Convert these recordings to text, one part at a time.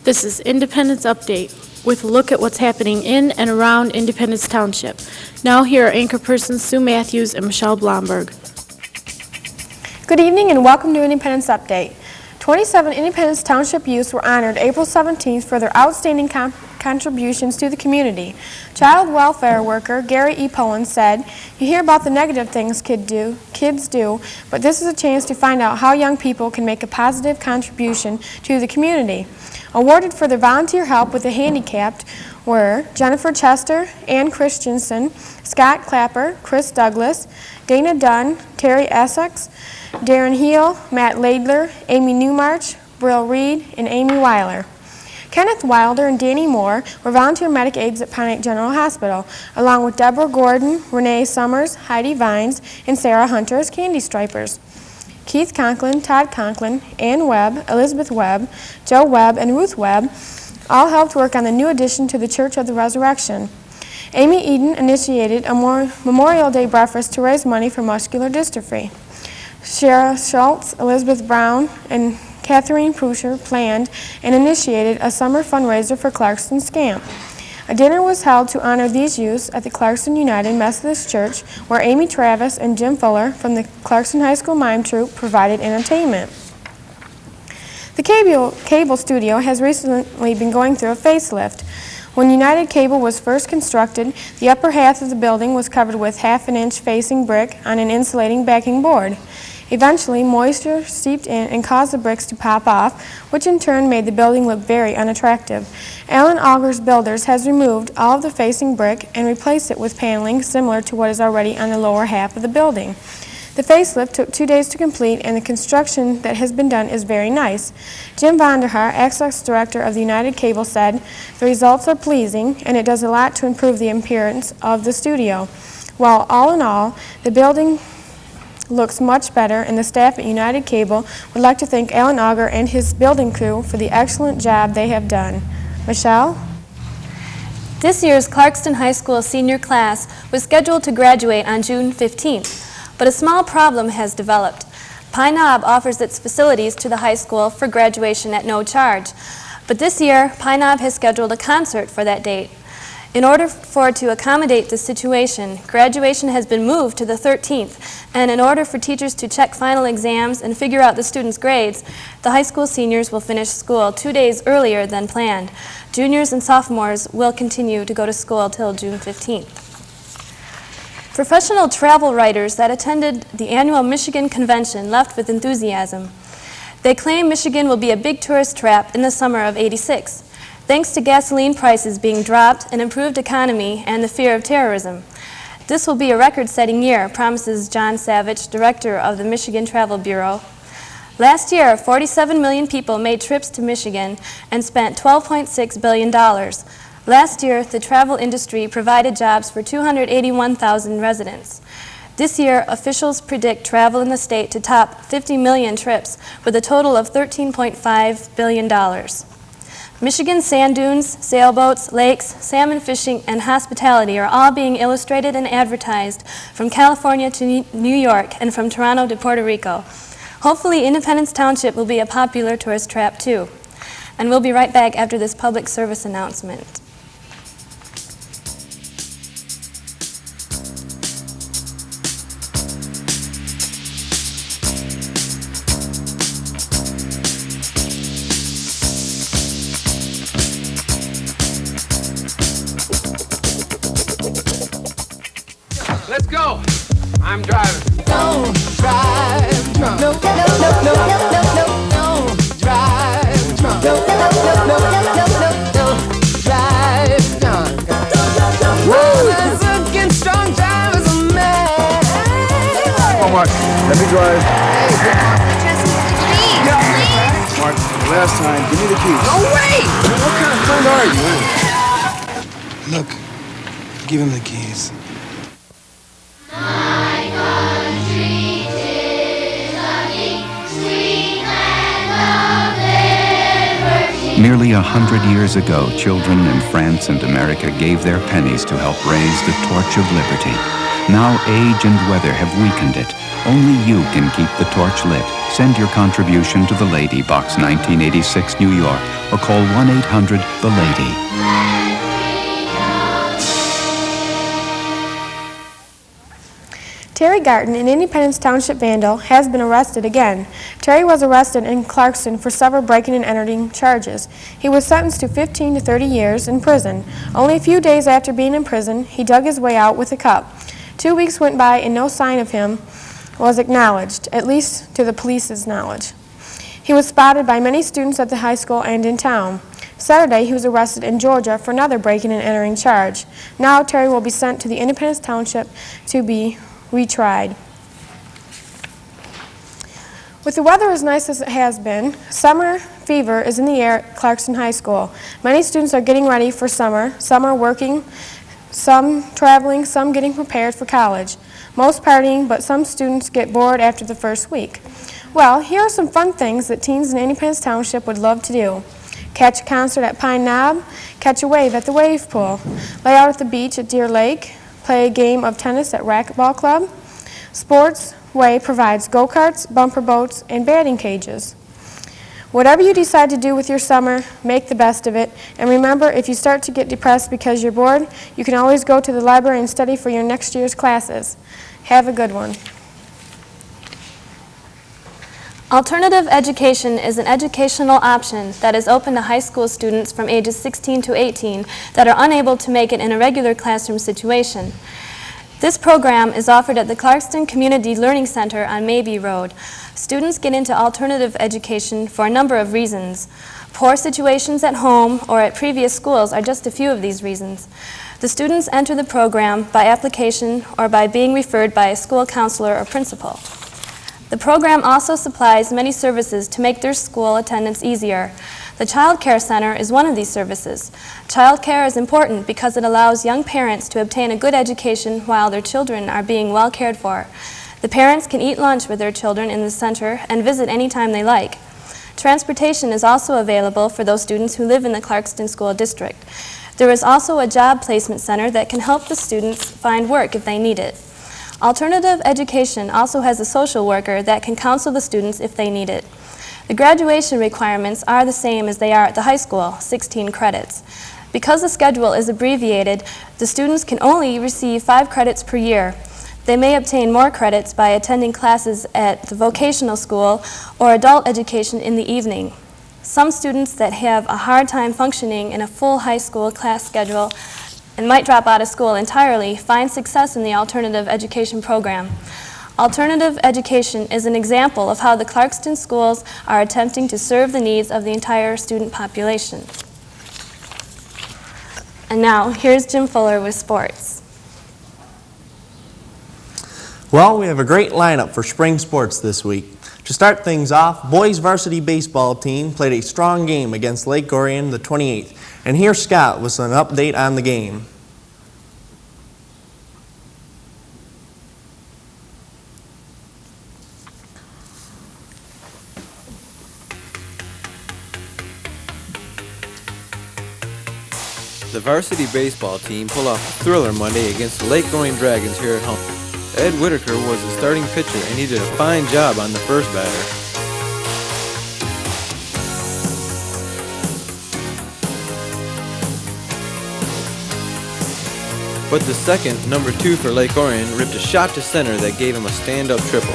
This is Independence Update with a look at what's happening in and around Independence Township. Now here are anchorpersons Sue Matthews and Michelle Blomberg. Good evening and welcome to Independence Update. 27 Independence Township youths were honored April 17th for their outstanding contributions to the community. Child welfare worker Gary E. Poen said, "You hear about the negative things kids do, but this is a chance to find out how young people can make a positive contribution to the community." Awarded for their volunteer help with the handicapped were Jennifer Chester, Ann Christensen, Scott Clapper, Chris Douglas, Dana Dunn, Terry Essex, Darren Heel, Matt Laidler, Amy Newmarch, Brill Reed, and Amy Weiler. Kenneth Wilder and Danny Moore were volunteer medic aides at Pontiac General Hospital, along with Deborah Gordon, Renee Summers, Heidi Vines, and Sarah Hunter as candy stripers. Keith Conklin, Todd Conklin, Ann Webb, Elizabeth Webb, Joe Webb, and Ruth Webb all helped work on the new addition to the Church of the Resurrection. Amy Eden initiated a Memorial Day breakfast to raise money for muscular dystrophy. Shara Schultz, Elizabeth Brown, and Catherine Prusher planned and initiated a summer fundraiser for Clarkston Scamp. A dinner was held to honor these youths at the Clarkston United Methodist Church, where Amy Travis and Jim Fuller from the Clarkston High School Mime Troupe provided entertainment. The cable studio has recently been going through a facelift. When United Cable was first constructed, the upper half of the building was covered with half-an-inch facing brick on an insulating backing board. Eventually, moisture seeped in and caused the bricks to pop off, which in turn made the building look very unattractive. Alan Augers Builders has removed all of the facing brick and replaced it with paneling similar to what is already on the lower half of the building. The facelift took 2 days to complete, and the construction that has been done is very nice. Jim Vonderhaar, Access Director of the United Cable, said, "The results are pleasing, and it does a lot to improve the appearance of the studio. While all in all, the building looks much better, and the staff at United Cable would like to thank Alan Auger and his building crew for the excellent job they have done." Michelle? This year's Clarkston High School senior class was scheduled to graduate on June 15th, but a small problem has developed. Pine Knob offers its facilities to the high school for graduation at no charge, but this year Pine Knob has scheduled a concert for that date. In order to accommodate the situation, graduation has been moved to the 13th, and in order for teachers to check final exams and figure out the students' grades, the high school seniors will finish school 2 days earlier than planned. Juniors and sophomores will continue to go to school till June 15th. Professional travel writers that attended the annual Michigan Convention left with enthusiasm. They claim Michigan will be a big tourist trap in the summer of '86. Thanks to gasoline prices being dropped, an improved economy, and the fear of terrorism. This will be a record-setting year, promises John Savage, director of the Michigan Travel Bureau. Last year, 47 million people made trips to Michigan and spent $12.6 billion. Last year, the travel industry provided jobs for 281,000 residents. This year, officials predict travel in the state to top 50 million trips with a total of $13.5 billion. Michigan's sand dunes, sailboats, lakes, salmon fishing, and hospitality are all being illustrated and advertised from California to New York and from Toronto to Puerto Rico. Hopefully, Independence Township will be a popular tourist trap too. And we'll be right back after this public service announcement. Let's go. I'm driving. Don't drive drunk. No, no, no, no, no, no, no, no. Drive drunk. No, no, no, no, no, no, no, no. Drive drunk. Brothers against strong drivers are mad. Come on, Mark. Let me drive. Hey, just please, please. Mark, last time, give me the keys. No way. What kind of friend are you? Look, give him the keys. Nearly 100 years ago, children in France and America gave their pennies to help raise the torch of liberty. Now age and weather have weakened it. Only you can keep the torch lit. Send your contribution to The Lady, Box 1986, New York, or call 1-800-THE-LADY. Terry Garton, an Independence Township vandal, has been arrested again. Terry was arrested in Clarkston for several breaking and entering charges. He was sentenced to 15 to 30 years in prison. Only a few days after being in prison, he dug his way out with a cup. 2 weeks went by and no sign of him was acknowledged, at least to the police's knowledge. He was spotted by many students at the high school and in town. Saturday, he was arrested in Georgia for another breaking and entering charge. Now, Terry will be sent to the Independence Township to be retried. With the weather as nice as it has been, summer fever is in the air at Clarkston High School. Many students are getting ready for summer. Some are working, some traveling, some getting prepared for college. Most partying, but some students get bored after the first week. Well, here are some fun things that teens in Independence Township would love to do. Catch a concert at Pine Knob, catch a wave at the wave pool, lay out at the beach at Deer Lake, play a game of tennis at Racquetball Club. Sports Way provides go-karts, bumper boats, and batting cages. Whatever you decide to do with your summer, make the best of it. And remember, if you start to get depressed because you're bored, you can always go to the library and study for your next year's classes. Have a good one. Alternative education is an educational option that is open to high school students from ages 16 to 18 that are unable to make it in a regular classroom situation. This program is offered at the Clarkston Community Learning Center on Mabee Road. Students get into alternative education for a number of reasons. Poor situations at home or at previous schools are just a few of these reasons. The students enter the program by application or by being referred by a school counselor or principal. The program also supplies many services to make their school attendance easier. The Child Care Center is one of these services. Child care is important because it allows young parents to obtain a good education while their children are being well cared for. The parents can eat lunch with their children in the center and visit anytime they like. Transportation is also available for those students who live in the Clarkston School District. There is also a job placement center that can help the students find work if they need it. Alternative education also has a social worker that can counsel the students if they need it. The graduation requirements are the same as they are at the high school, 16 credits. Because the schedule is abbreviated, the students can only receive 5 credits per year. They may obtain more credits by attending classes at the vocational school or adult education in the evening. Some students that have a hard time functioning in a full high school class schedule and might drop out of school entirely find success in the alternative education program. Alternative education is an example of how the Clarkston schools are attempting to serve the needs of the entire student population. And now, here's Jim Fuller with sports. Well, we have a great lineup for spring sports this week. To start things off, boys varsity baseball team played a strong game against Lake Orion the 28th. And here's Scott with an update on the game. The varsity baseball team pulled off a thriller Monday against the Lake Orion Dragons here at home. Ed Whitaker was the starting pitcher and he did a fine job on the first batter. But the second, number 2 for Lake Orion, ripped a shot to center that gave him a stand-up triple.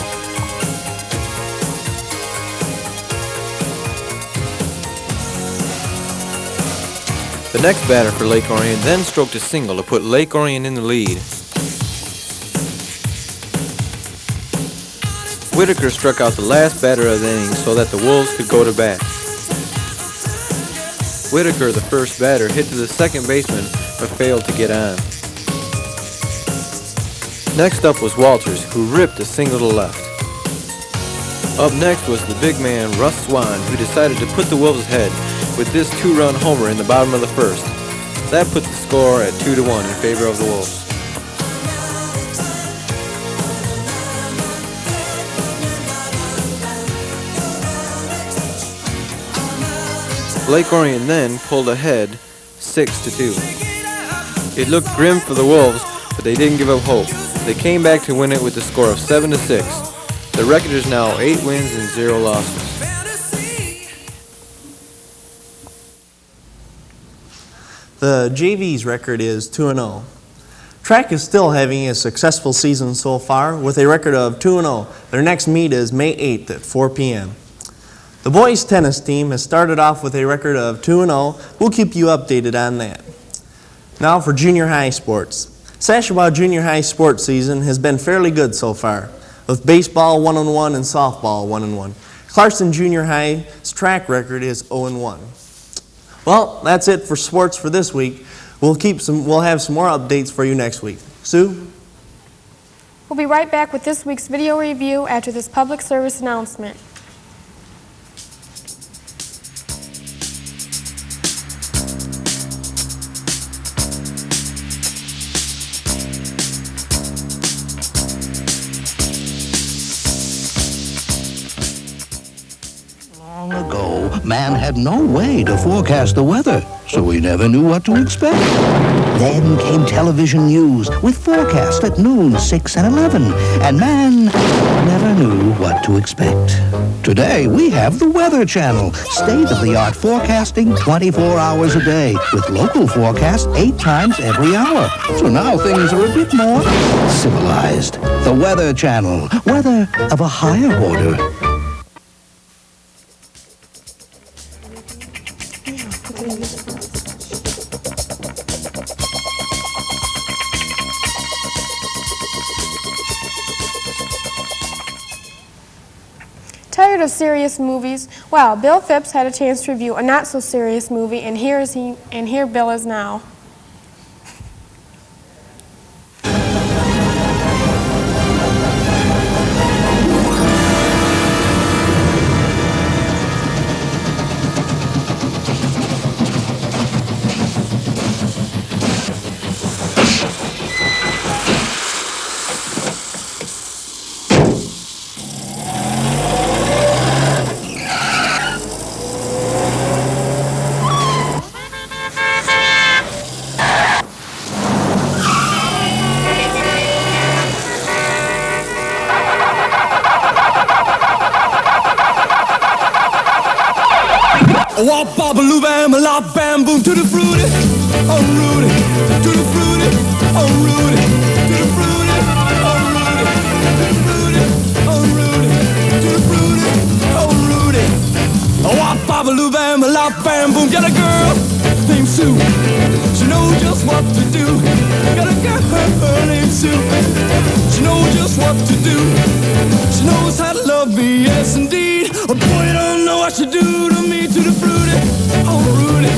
The next batter for Lake Orion then stroked a single to put Lake Orion in the lead. Whitaker struck out the last batter of the inning so that the Wolves could go to bat. Whitaker, the first batter, hit to the second baseman but failed to get on. Next up was Walters, who ripped a single to left. Up next was the big man Russ Swan, who decided to put the Wolves ahead with this 2-run homer in the bottom of the first. That put the score at 2-1 in favor of the Wolves. Lake Orion then pulled ahead 6-2. It looked grim for the Wolves, but they didn't give up hope. They came back to win it with the score of 7-6. The record is now 8 wins and 0 losses. The JV's record is 2-0. Track is still having a successful season so far with a record of 2-0. Their next meet is May 8th at 4 p.m. The boys tennis team has started off with a record of 2-0. We'll keep you updated on that. Now for junior high sports. Sashabaw Junior High sports season has been fairly good so far, with baseball 1-1 and softball 1-1. Clarkston Junior High's track record is 0-1. Well, that's it for sports for this week. We'll have some more updates for you next week. Sue? We'll be right back with this week's video review after this public service announcement. Long ago, man had no way to forecast the weather, so he never knew what to expect. Then came television news with forecasts at noon, 6 and 11, and man never knew what to expect. Today, we have the Weather Channel, state-of-the-art forecasting 24 hours a day, with local forecasts 8 times every hour. So now things are a bit more civilized. The Weather Channel, weather of a higher order. Tired of serious movies? Well, Bill Phipps had a chance to review a not-so-serious movie, and here Bill is now. Wop bobbaloo bam a lop bam boom to the fruity, oh Rudy, to the fruity, oh Rudy, to the fruity, oh Rudy, to the fruity, oh Rudy, to the fruity, oh Rudy. Wop bobbaloo bam a lop bam boom. Got a girl named Sue, she knows just what to do. Got a girl named Sue, she knows just what to do. She knows how to love me, yes indeed. Oh boy, you don't know what she do to me. To the fruity, oh Rudy,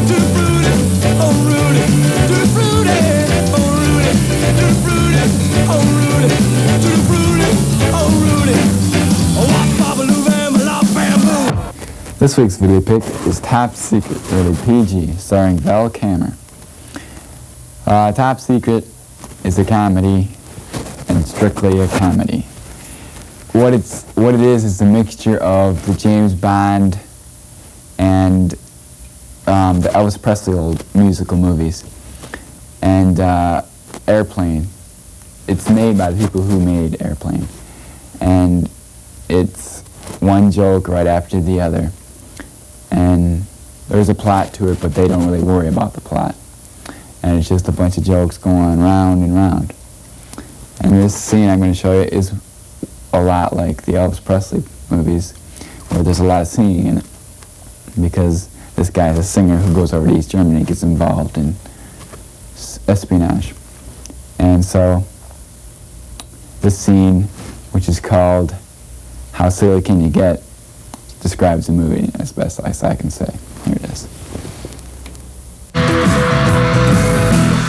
to the fruity, oh Rudy, to the fruity, oh Rudy, to the fruity, oh Rudy, to the fruity, oh Rudy. Oh, wop bobbaloo bam lop bam boom. This week's video pick is Top Secret, rated PG, starring Val Kilmer. Top Secret is a comedy, and strictly a comedy. What it is a mixture of the James Bond and the Elvis Presley old musical movies, and Airplane. It's made by the people who made Airplane, and it's one joke right after the other, and there's a plot to it, but they don't really worry about the plot, and it's just a bunch of jokes going round and round. And this scene I'm going to show you is a lot like the Elvis Presley movies, where there's a lot of singing in it, because this guy is a singer who goes over to East Germany and gets involved in espionage. And so this scene, which is called How Silly Can You Get, describes the movie as best as I can say. Here it is.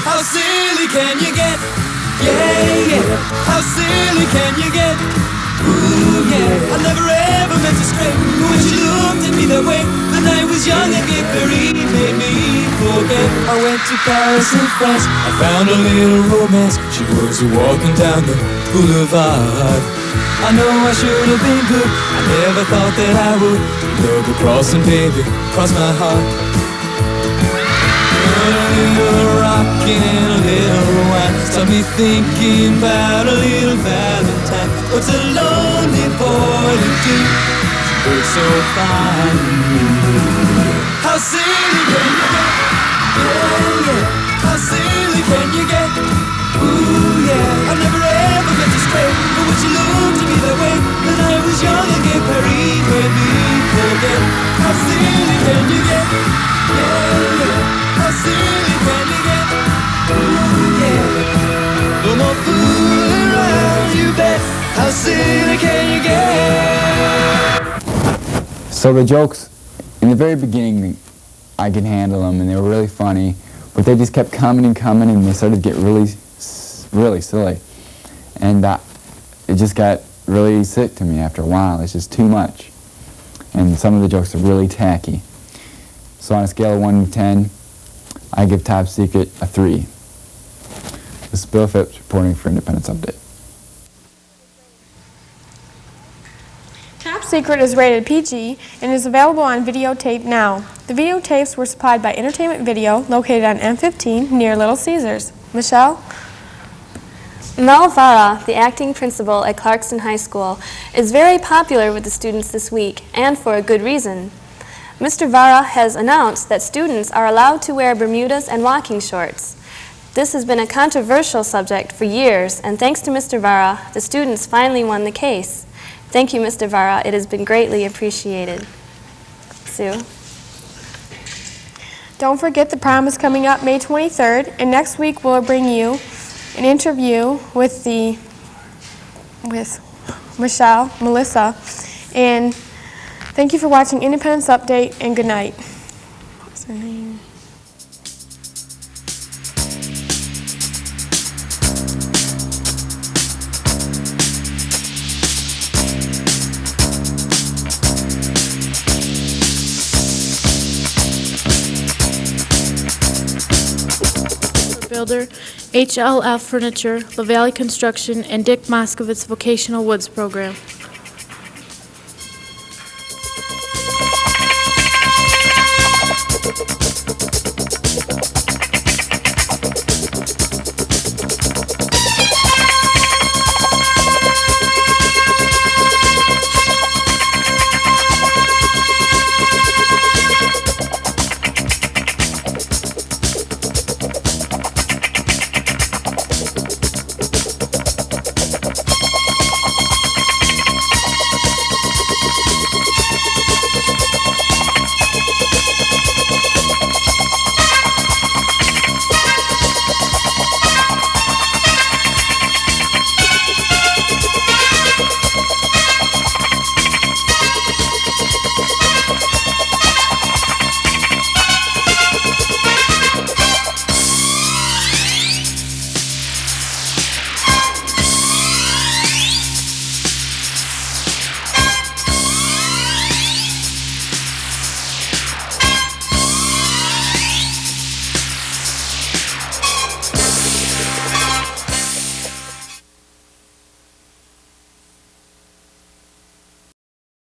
How silly can you get? Yeah, yeah. How silly can you get? Ooh, yeah. I never ever meant to stray, but when she looked at me that way, the night was young and Paris made me forget. I went to Paris in France, I found a little romance. She was walking down the boulevard. I know I should have been good, I never thought that I would. Love would cross and baby, cross my heart. A little rockin' and a little wine, start me thinking about a little Valentine. What's a lonely boy to do? It's so fine. How silly can you get? Yeah, yeah. How silly can you get? Ooh, yeah. I've never ever meant to stray, but when she looked at me that way, then I was young again, Paris made me forget. How silly can you get? Yeah, yeah. How silly can you get? Ooh, yeah. No more fooling around, you bet. How silly can you get? So the jokes, in the very beginning, I could handle them, and they were really funny, but they just kept coming, and they started to get really silly. And it just got really sick to me after a while. It's just too much. And some of the jokes are really tacky. So on a scale of 1 to 10, I give Top Secret a 3. This is Bill Phipps reporting for Independence Update. Top Secret is rated PG and is available on videotape now. The videotapes were supplied by Entertainment Video, located on M15 near Little Caesars. Michelle? Mel Vara, the acting principal at Clarkston High School, is very popular with the students this week, and for a good reason. Mr. Vara has announced that students are allowed to wear Bermudas and walking shorts. This has been a controversial subject for years, and thanks to Mr. Vara, the students finally won the case. Thank you, Mr. Vara. It has been greatly appreciated. Sue? Don't forget the prom is coming up May 23rd, and next week we'll bring you an interview with Melissa, and thank you for watching Independence Update, and good night. What's her name? Builder, HLF Furniture, LaValle Construction, and Dick Moskowitz Vocational Woods Program.